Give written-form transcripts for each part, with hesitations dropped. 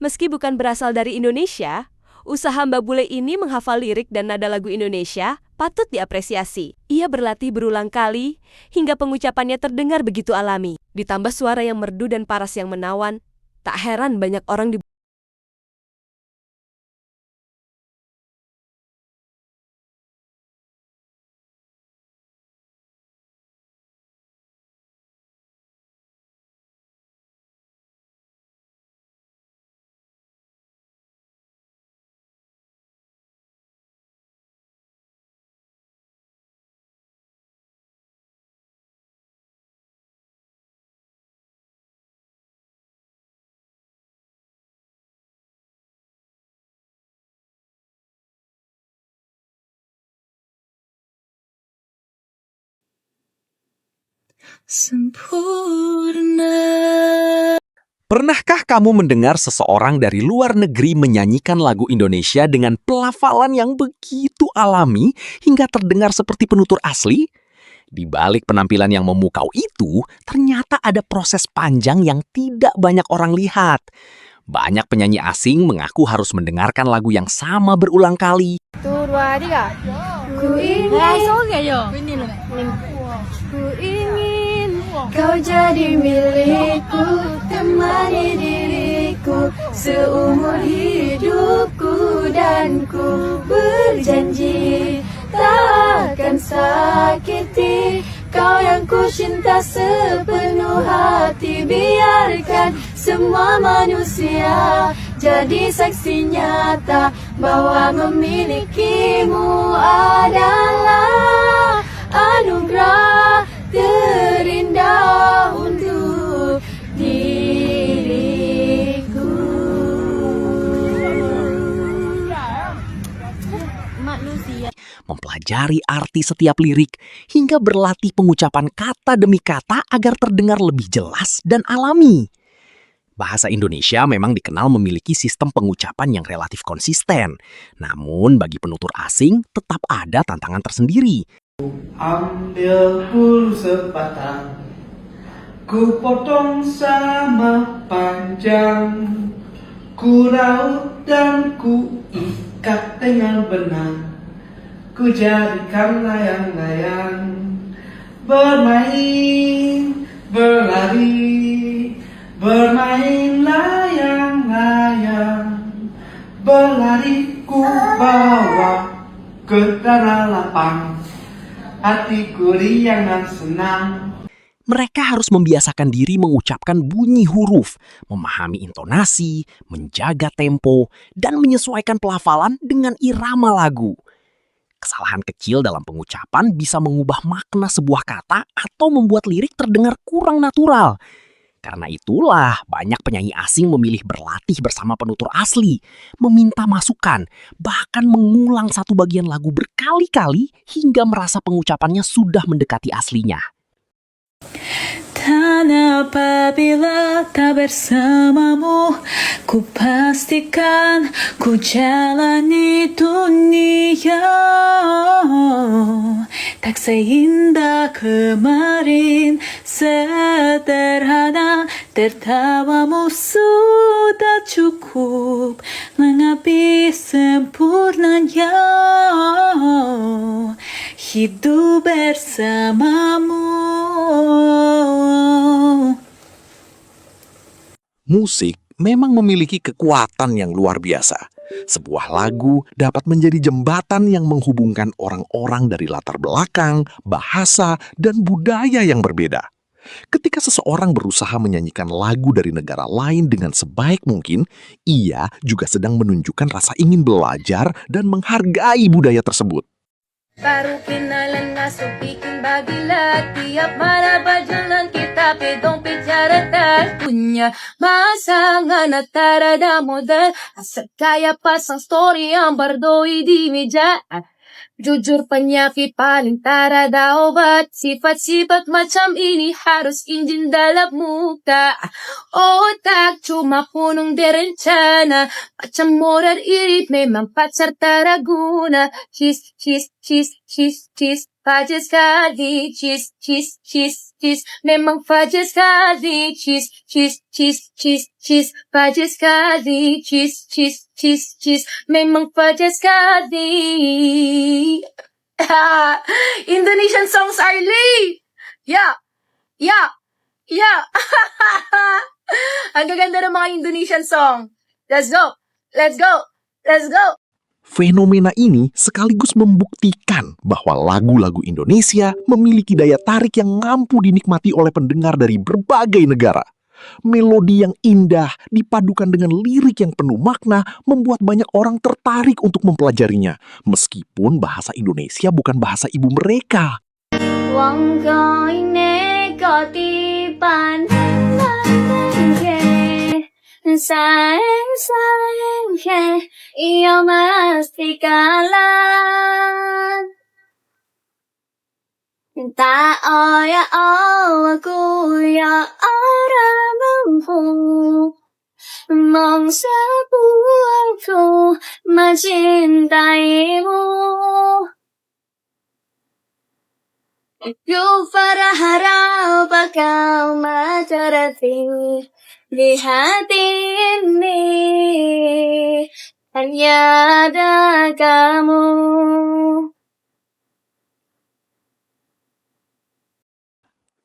Meski bukan berasal dari Indonesia, usaha Mbak Bule ini menghafal lirik dan nada lagu Indonesia patut diapresiasi. Ia berlatih berulang kali hingga pengucapannya terdengar begitu alami. Ditambah suara yang merdu dan paras yang menawan, tak heran banyak orang di sempurna. Pernahkah kamu mendengar seseorang dari luar negeri menyanyikan lagu Indonesia dengan pelafalan yang begitu alami hingga terdengar seperti penutur asli? Di balik penampilan yang memukau itu, ternyata ada proses panjang yang tidak banyak orang lihat. Banyak penyanyi asing mengaku harus mendengarkan lagu yang sama berulang kali. Ku ingin kau jadi milikku, temani diriku seumur hidupku, dan ku berjanji tak akan sakiti kau yang ku cinta sepenuh hati. Biarkan semua manusia jadi saksi nyata bahwa memilikimu adalah anugerah terindah untuk diriku. Manusia Mempelajari arti setiap lirik hingga berlatih pengucapan kata demi kata agar terdengar lebih jelas dan alami. Bahasa Indonesia memang dikenal memiliki sistem pengucapan yang relatif konsisten. Namun bagi penutur asing tetap ada tantangan tersendiri. Ambil bulu sepatah, ku potong sama panjang, ku raut dan ku ikat dengan benar, ku jadikan layang-layang, bermain, berlari, bermain layang-layang, berlari ku bawa ke tanah lapang, hatiku riang dan senang. Mereka harus membiasakan diri mengucapkan bunyi huruf, memahami intonasi, menjaga tempo, dan menyesuaikan pelafalan dengan irama lagu. Kesalahan kecil dalam pengucapan bisa mengubah makna sebuah kata atau membuat lirik terdengar kurang natural. Karena itulah banyak penyanyi asing memilih berlatih bersama penutur asli, meminta masukan, bahkan mengulang satu bagian lagu berkali-kali hingga merasa pengucapannya sudah mendekati aslinya. Dan apabila tak bersamamu, ku pastikan ku jalani dunia tak seindah kemarin. Sederhana, tertawamu sudah cukup lengkapi sempurnanya hidup bersamamu. Musik memang memiliki kekuatan yang luar biasa. Sebuah lagu dapat menjadi jembatan yang menghubungkan orang-orang dari latar belakang, bahasa, dan budaya yang berbeda. Ketika seseorang berusaha menyanyikan lagu dari negara lain dengan sebaik mungkin, ia juga sedang menunjukkan rasa ingin belajar dan menghargai budaya tersebut. Baru kenalan masuk bikin bagilah, tiap mana berjalan kita pedong bicara tak punya pasangan tak ada model, asal kayak pasang story yang berdoi di meja. Jujur penyakit paling tak ada obat. Sifat-sifat macam ini harus izin dalam muka. Otak cuma punung berencana. Macam modal iri memang pacar tak ada guna. Cheese, fajar sekali. Cheese, memang fajar sekali. Cheese, fajar sekali. Cheese, memang fajar sekali. Indonesian songs are lit! Yeah! Ang gaganda ng mga Indonesian song. Let's go! Fenomena ini sekaligus membuktikan bahwa lagu-lagu Indonesia memiliki daya tarik yang mampu dinikmati oleh pendengar dari berbagai negara. Melodi yang indah dipadukan dengan lirik yang penuh makna membuat banyak orang tertarik untuk mempelajarinya, meskipun bahasa Indonesia bukan bahasa ibu mereka. Wong koine kotipan sayang iyo mesti kalah. Tak oya aku ya orang mampu mong sebuahku mencintaimu. Ku berharap kau mengerti di hati ini hanya ada kamu.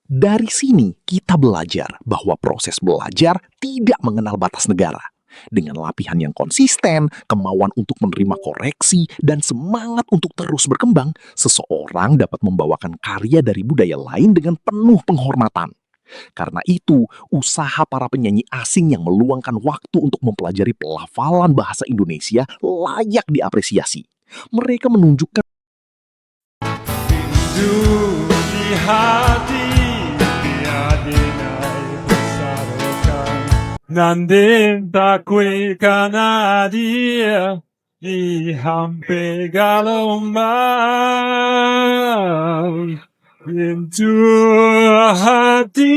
Dari sini kita belajar bahwa proses belajar tidak mengenal batas negara. Dengan latihan yang konsisten, kemauan untuk menerima koreksi, dan semangat untuk terus berkembang, seseorang dapat membawakan karya dari budaya lain dengan penuh penghormatan. Karena itu, usaha para penyanyi asing yang meluangkan waktu untuk mempelajari pelafalan bahasa Indonesia layak diapresiasi. Mereka menunjukkan di hati Nandin takwika na dia ihampe galomang into hati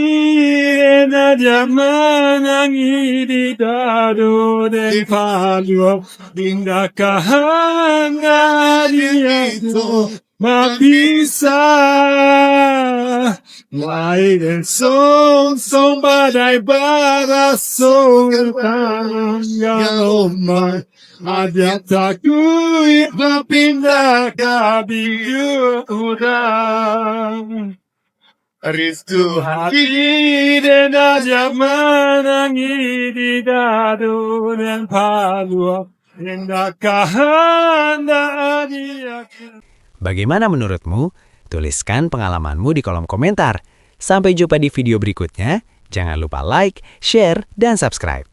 na diaman ang ididado de palo dinakahan na dito mapisa light and song badai barasong tangan ada takut berpindah kabir udang Ristu hati dan aja menangi di dadu dan palu indahkan dia. Bagaimana menurutmu? Tuliskan pengalamanmu di kolom komentar. Sampai jumpa di video berikutnya. Jangan lupa like, share, dan subscribe.